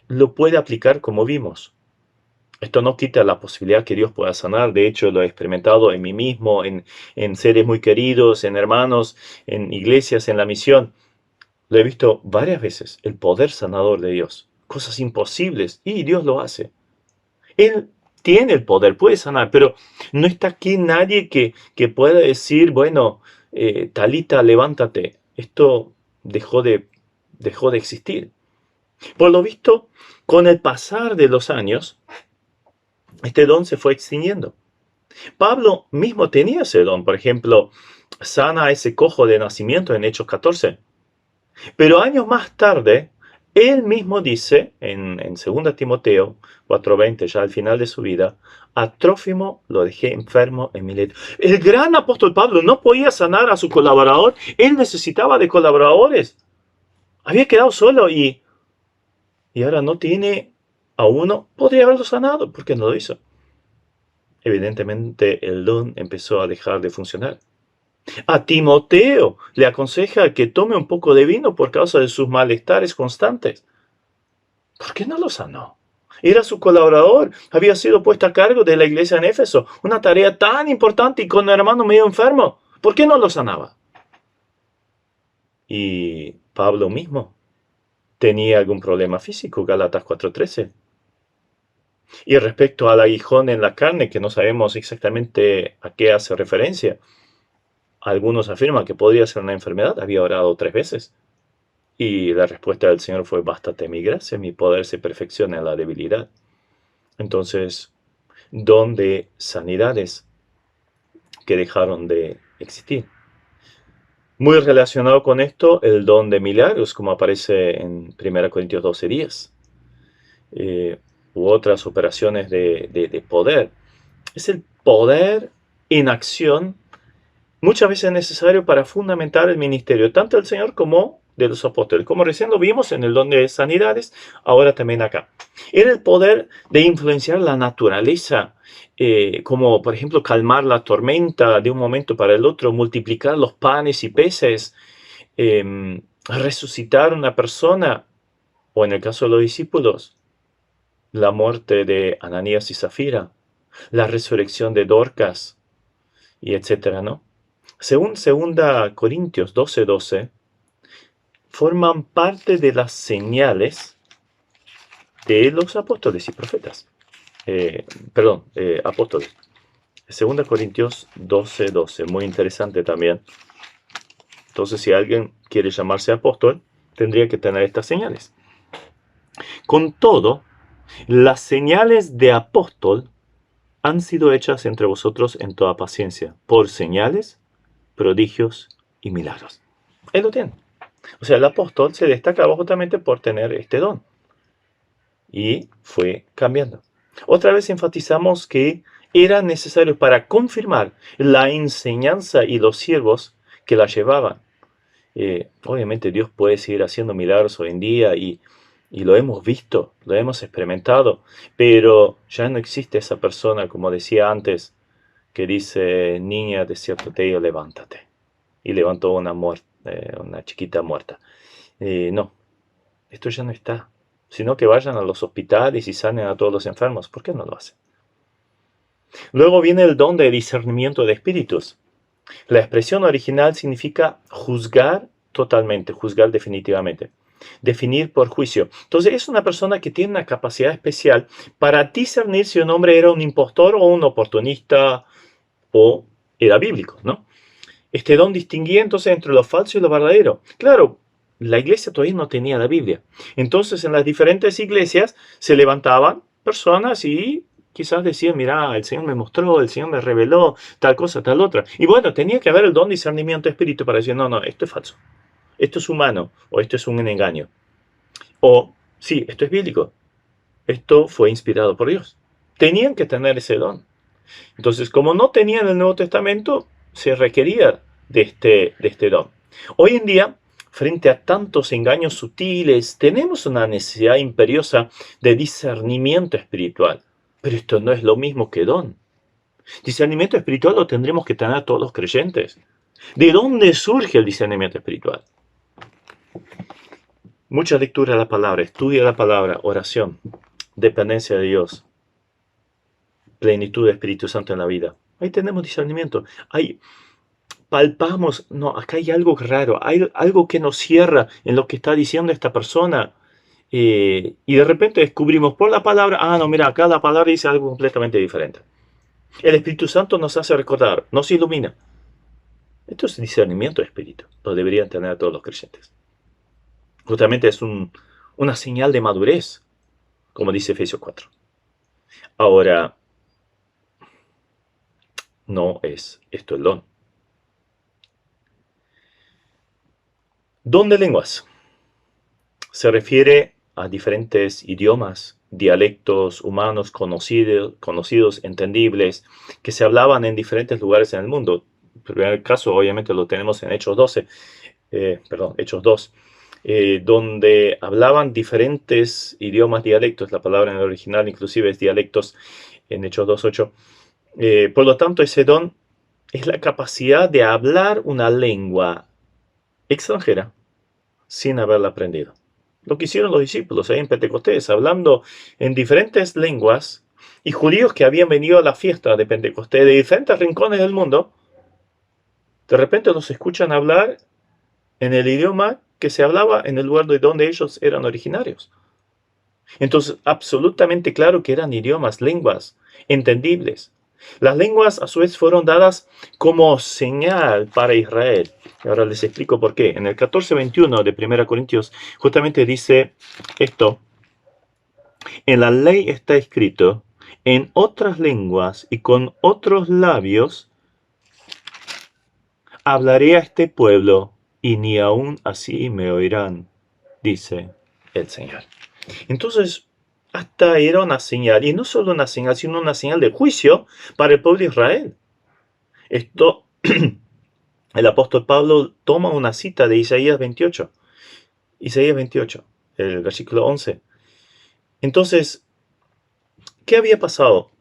lo puede aplicar como vimos. Esto no quita la posibilidad que Dios pueda sanar. De hecho, lo he experimentado en mí mismo, en seres muy queridos, en hermanos, en iglesias, en la misión. Lo he visto varias veces, el poder sanador de Dios. Cosas imposibles, y Dios lo hace. Él tiene el poder, puede sanar, pero no está aquí nadie que pueda decir, bueno, Talita, levántate. Esto dejó de existir. Por lo visto, con el pasar de los años, este don se fue extinguiendo. Pablo mismo tenía ese don. Por ejemplo, sana a ese cojo de nacimiento en Hechos 14. Pero años más tarde, él mismo dice en 2 Timoteo 4:20, ya al final de su vida, a Trófimo lo dejé enfermo en Mileto. El gran apóstol Pablo no podía sanar a su colaborador. Él necesitaba de colaboradores. Había quedado solo y ahora no tiene a uno. Podría haberlo sanado. ¿Por qué no lo hizo? Evidentemente el don empezó a dejar de funcionar. A Timoteo le aconseja que tome un poco de vino por causa de sus malestares constantes. ¿Por qué no lo sanó? Era su colaborador, había sido puesto a cargo de la iglesia en Éfeso, una tarea tan importante y con un hermano medio enfermo. ¿Por qué no lo sanaba? Y Pablo mismo tenía algún problema físico, Gálatas 4:13. Y respecto al aguijón en la carne, que no sabemos exactamente a qué hace referencia, algunos afirman que podría ser una enfermedad, había orado 3 veces. Y la respuesta del Señor fue: bástate mi gracia, mi poder se perfecciona en la debilidad. Entonces, don de sanidades que dejaron de existir. Muy relacionado con esto, el don de milagros, como aparece en 1 Corintios 12:10, u otras operaciones de poder. Es el poder en acción, muchas veces necesario para fundamentar el ministerio, tanto del Señor como de los apóstoles. Como recién lo vimos en el don de sanidades, ahora también acá. Era el poder de influenciar la naturaleza, como por ejemplo calmar la tormenta de un momento para el otro, multiplicar los panes y peces, resucitar una persona, o en el caso de los discípulos, la muerte de Ananías y Zafira, la resurrección de Dorcas, y etcétera, ¿no? Según 2 Corintios 12:12, forman parte de las señales de los apóstoles y profetas. Apóstoles. 2 Corintios 12:12, muy interesante también. Entonces, si alguien quiere llamarse apóstol, tendría que tener estas señales. Con todo, las señales de apóstol han sido hechas entre vosotros en toda paciencia, por señales, prodigios y milagros. Él lo tiene. O sea, el apóstol se destacaba justamente por tener este don. Y fue cambiando. Otra vez enfatizamos que era necesario para confirmar la enseñanza y los siervos que la llevaban. Obviamente Dios puede seguir haciendo milagros hoy en día y lo hemos visto, lo hemos experimentado, pero ya no existe esa persona, como decía antes, que dice: niña de cierto tello, levántate. Y levantó una chiquita muerta. No, esto ya no está. Sino que vayan a los hospitales y sanen a todos los enfermos. ¿Por qué no lo hacen? Luego viene el don de discernimiento de espíritus. La expresión original significa juzgar totalmente, juzgar definitivamente. Definir por juicio. Entonces es una persona que tiene una capacidad especial para discernir si un hombre era un impostor o un oportunista o era bíblico, ¿no? Este don distinguía entonces entre lo falso y lo verdadero. Claro, la iglesia todavía no tenía la Biblia. Entonces en las diferentes iglesias se levantaban personas y quizás decían: mira, el Señor me mostró, el Señor me reveló tal cosa, tal otra. Y bueno, tenía que haber el don de discernimiento de espíritu para decir: no, esto es falso. Esto es humano, o esto es un engaño. O, sí, esto es bíblico. Esto fue inspirado por Dios. Tenían que tener ese don. Entonces, como no tenían el Nuevo Testamento, se requería de este don. Hoy en día, frente a tantos engaños sutiles, tenemos una necesidad imperiosa de discernimiento espiritual. Pero esto no es lo mismo que don. Discernimiento espiritual lo tendremos que tener todos los creyentes. ¿De dónde surge el discernimiento espiritual? Mucha lectura de la palabra, estudia la palabra, oración, dependencia de Dios, plenitud de Espíritu Santo en la vida. Ahí tenemos discernimiento. Ahí palpamos: no, acá hay algo raro, hay algo que nos cierra en lo que está diciendo esta persona. Y de repente descubrimos por la palabra: no, mira, acá la palabra dice algo completamente diferente. El Espíritu Santo nos hace recordar, nos ilumina. Esto es discernimiento de espíritu. Lo deberían tener todos los creyentes. Justamente es una señal de madurez, como dice Efesios 4. Ahora, no es esto el don. Don de lenguas. Se refiere a diferentes idiomas, dialectos humanos conocidos, entendibles, que se hablaban en diferentes lugares en el mundo. El primer caso, obviamente, lo tenemos en Hechos 2, donde hablaban diferentes idiomas, dialectos. La palabra en el original inclusive es dialectos en Hechos 2:8. Por lo tanto, ese don es la capacidad de hablar una lengua extranjera sin haberla aprendido. lo que hicieron los discípulos ahí en Pentecostés, hablando en diferentes lenguas, y judíos que habían venido a la fiesta de Pentecostés de diferentes rincones del mundo, de repente los escuchan hablar en el idioma que se hablaba en el lugar de donde ellos eran originarios. Entonces, absolutamente claro que eran idiomas, lenguas entendibles. Las lenguas, a su vez, fueron dadas como señal para Israel. Y ahora les explico por qué. En el 14:21 de 1 Corintios, justamente dice esto. En la ley está escrito, en otras lenguas y con otros labios hablaré a este pueblo, y ni aún así me oirán, dice el Señor. Entonces, hasta era una señal, y no solo una señal, sino una señal de juicio para el pueblo de Israel. Esto, el apóstol Pablo toma una cita de Isaías 28. Isaías 28, el versículo 11. Entonces, ¿qué había pasado?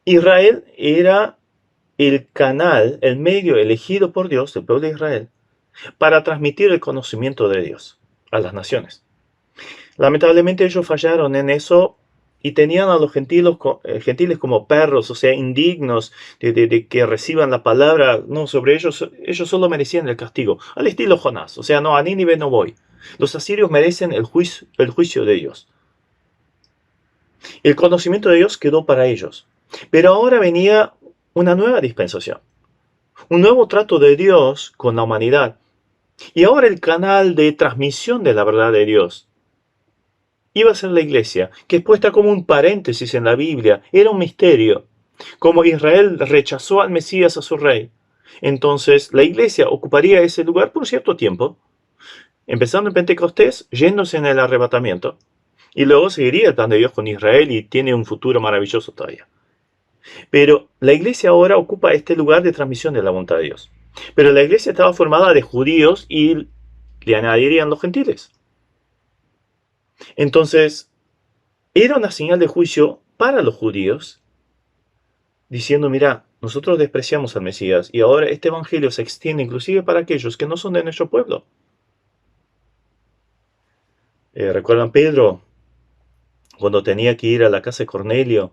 Israel era el canal, el medio elegido por Dios, el pueblo de Israel, para transmitir el conocimiento de Dios a las naciones. Lamentablemente ellos fallaron en eso y tenían a los gentiles como perros, o sea, indignos de que reciban la palabra. No, sobre ellos solo merecían el castigo, al estilo Jonás. O sea, no, a Nínive no voy. Los asirios merecen el juicio de Dios. El conocimiento de Dios quedó para ellos. Pero ahora venía una nueva dispensación, un nuevo trato de Dios con la humanidad. Y ahora el canal de transmisión de la verdad de Dios iba a ser la iglesia, que es puesta como un paréntesis en la Biblia. Era un misterio. Como Israel rechazó al Mesías, a su rey, entonces la iglesia ocuparía ese lugar por cierto tiempo, empezando en Pentecostés, yéndose en el arrebatamiento, y luego seguiría el plan de Dios con Israel y tiene un futuro maravilloso todavía. Pero la iglesia ahora ocupa este lugar de transmisión de la voluntad de Dios. Pero la iglesia estaba formada de judíos y le añadirían los gentiles. Entonces, era una señal de juicio para los judíos, diciendo, mira, nosotros despreciamos al Mesías y ahora este evangelio se extiende inclusive para aquellos que no son de nuestro pueblo. ¿Recuerdan Pedro? Cuando tenía que ir a la casa de Cornelio,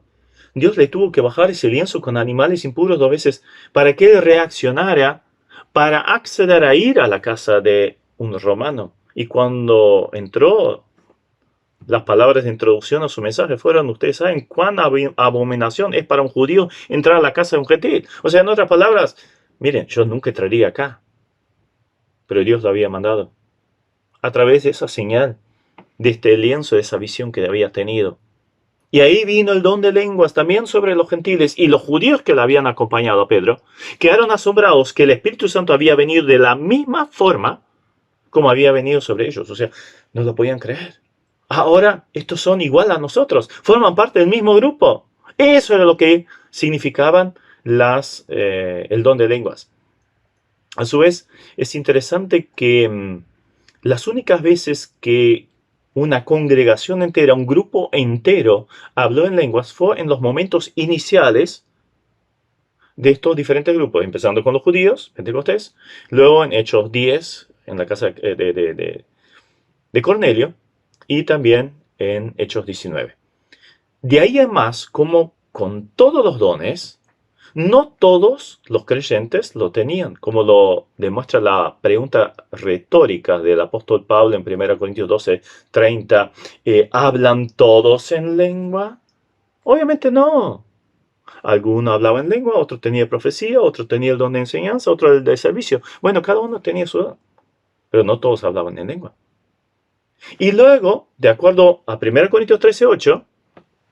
Dios le tuvo que bajar ese lienzo con animales impuros 2 veces para que él reaccionara para acceder a ir a la casa de un romano. Y cuando entró, las palabras de introducción a su mensaje fueron, ustedes saben cuán abominación es para un judío entrar a la casa de un gentil. O sea, en otras palabras, miren, yo nunca entraría acá, pero Dios lo había mandado a través de esa señal, de este lienzo, de esa visión que había tenido. Y ahí vino el don de lenguas también sobre los gentiles, y los judíos que le habían acompañado a Pedro quedaron asombrados que el Espíritu Santo había venido de la misma forma como había venido sobre ellos. O sea, no lo podían creer. Ahora estos son igual a nosotros, forman parte del mismo grupo. Eso era lo que significaban el don de lenguas. A su vez, es interesante que las únicas veces que una congregación entera, un grupo entero, habló en lenguas fue en los momentos iniciales de estos diferentes grupos, empezando con los judíos, Pentecostés, luego en Hechos 10, en la casa de Cornelio, y también en Hechos 19. De ahí en más, como con todos los dones, no todos los creyentes lo tenían, como lo demuestra la pregunta retórica del apóstol Pablo en 1 Corintios 12:30. ¿Hablan todos en lengua? Obviamente no. Alguno hablaba en lengua, otro tenía profecía, otro tenía el don de enseñanza, otro el de servicio. Bueno, cada uno tenía su don, pero no todos hablaban en lengua. Y luego, de acuerdo a 1 Corintios 13:8,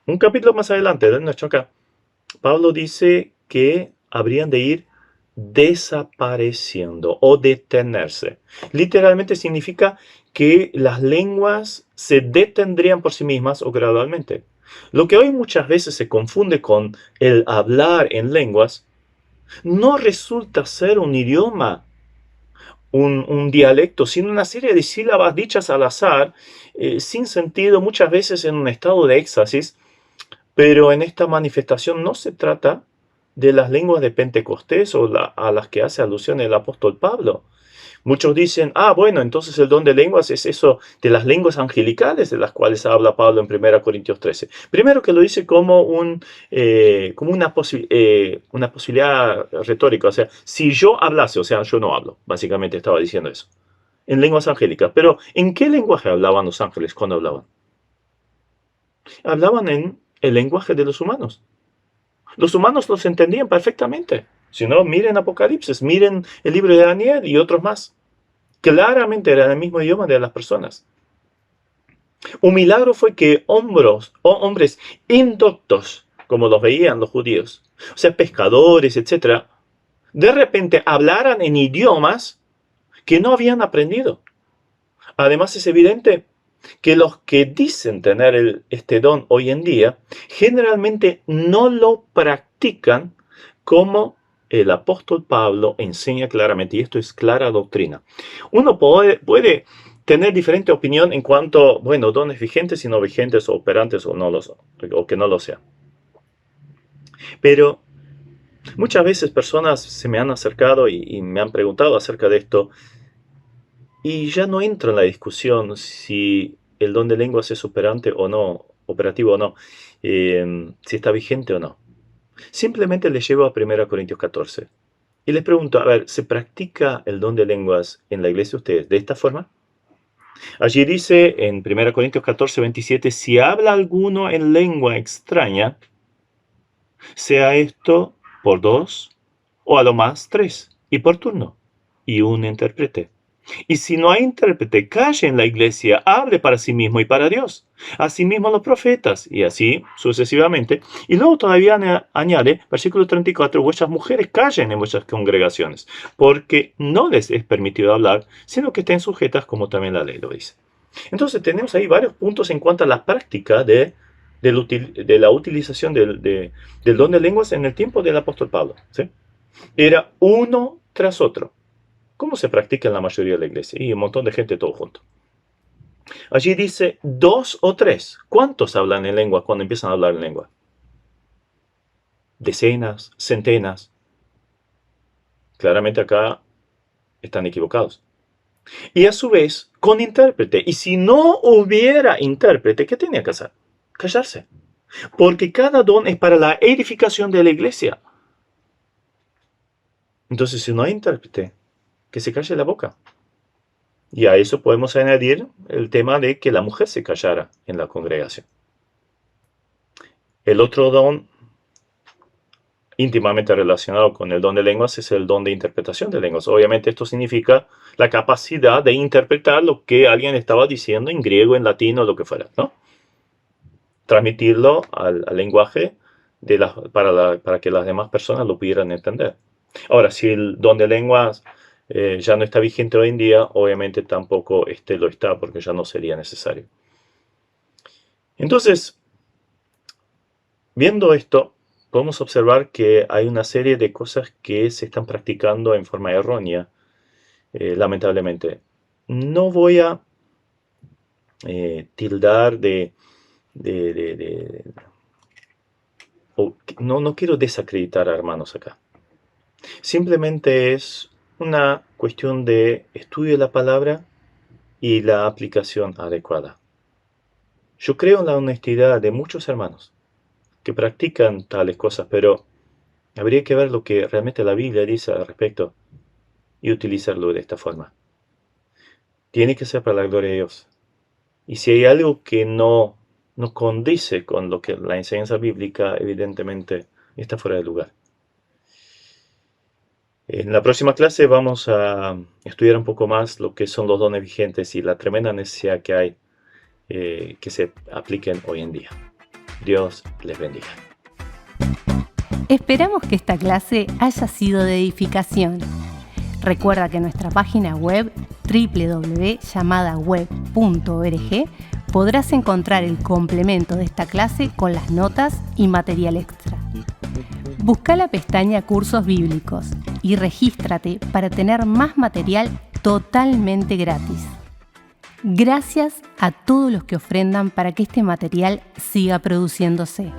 un capítulo más adelante de nuestro acá, Pablo dice que habrían de ir desapareciendo o detenerse. Literalmente significa que las lenguas se detendrían por sí mismas o gradualmente. Lo que hoy muchas veces se confunde con el hablar en lenguas, no resulta ser un idioma, un dialecto, sino una serie de sílabas dichas al azar, sin sentido, muchas veces en un estado de éxtasis. Pero en esta manifestación no se trata de las lenguas de Pentecostés o a las que hace alusión el apóstol Pablo. Muchos dicen, entonces el don de lenguas es eso de las lenguas angelicales de las cuales habla Pablo en 1 Corintios 13. Primero que lo dice como una posibilidad retórica. O sea, si yo hablase, o sea, yo no hablo. Básicamente estaba diciendo eso. En lenguas angélicas. Pero, ¿en qué lenguaje hablaban los ángeles cuando hablaban? Hablaban en el lenguaje de los humanos. Los humanos los entendían perfectamente. Si no, miren Apocalipsis, miren el libro de Daniel y otros más. Claramente era el mismo idioma de las personas. Un milagro fue que hombres indoctos, como los veían los judíos, o sea, pescadores, etc., de repente hablaran en idiomas que no habían aprendido. Además, es evidente que los que dicen tener este don hoy en día, generalmente no lo practican como el apóstol Pablo enseña claramente, y esto es clara doctrina. Uno puede tener diferente opinión en cuanto, dones vigentes y no vigentes, o operantes o que no lo sean. Pero muchas veces personas se me han acercado y me han preguntado acerca de esto, y ya no entro en la discusión si el don de lenguas es operante o no, operativo o no, si está vigente o no. Simplemente les llevo a 1 Corintios 14 y les pregunto, ¿se practica el don de lenguas en la iglesia de ustedes de esta forma? Allí dice en 1 Corintios 14, 27, si habla alguno en lengua extraña, sea esto por 2 o a lo más 3, y por turno, y un intérprete. Y si no hay intérprete, calle en la iglesia, hable para sí mismo y para Dios. Asimismo los profetas, y así sucesivamente. Y luego todavía añade, versículo 34, vuestras mujeres callen en vuestras congregaciones, porque no les es permitido hablar, sino que estén sujetas como también la ley lo dice. Entonces tenemos ahí varios puntos en cuanto a la práctica de la utilización del don de lenguas en el tiempo del apóstol Pablo, ¿sí? Era uno tras otro. ¿Cómo se practica en la mayoría de la iglesia? Y un montón de gente todo junto. Allí dice 2 o 3. ¿Cuántos hablan en lengua cuando empiezan a hablar en lengua? Decenas, centenas. Claramente acá están equivocados. Y a su vez, con intérprete. Y si no hubiera intérprete, ¿qué tenía que hacer? Callarse. Porque cada don es para la edificación de la iglesia. Entonces, si no hay intérprete, que se calle la boca. Y a eso podemos añadir el tema de que la mujer se callara en la congregación. El otro don íntimamente relacionado con el don de lenguas es el don de interpretación de lenguas. Obviamente esto significa la capacidad de interpretar lo que alguien estaba diciendo en griego, en latín o lo que fuera, ¿no? Transmitirlo al lenguaje para que las demás personas lo pudieran entender. Ahora, si el don de lenguas ya no está vigente hoy en día, obviamente tampoco lo está, porque ya no sería necesario. Entonces, viendo esto, podemos observar que hay una serie de cosas que se están practicando en forma errónea, lamentablemente. No voy a tildar no quiero desacreditar a hermanos acá. Simplemente es una cuestión de estudio de la palabra y la aplicación adecuada. Yo creo en la honestidad de muchos hermanos que practican tales cosas, pero habría que ver lo que realmente la Biblia dice al respecto y utilizarlo de esta forma. Tiene que ser para la gloria de Dios. Y si hay algo que no condice con lo que la enseñanza bíblica, evidentemente está fuera de lugar. En la próxima clase vamos a estudiar un poco más lo que son los dones vigentes y la tremenda necesidad que hay que se apliquen hoy en día. Dios les bendiga. Esperamos que esta clase haya sido de edificación. Recuerda que en nuestra página web www.llamadaweb.org podrás encontrar el complemento de esta clase con las notas y material extra. Busca la pestaña Cursos Bíblicos y regístrate para tener más material totalmente gratis. Gracias a todos los que ofrendan para que este material siga produciéndose.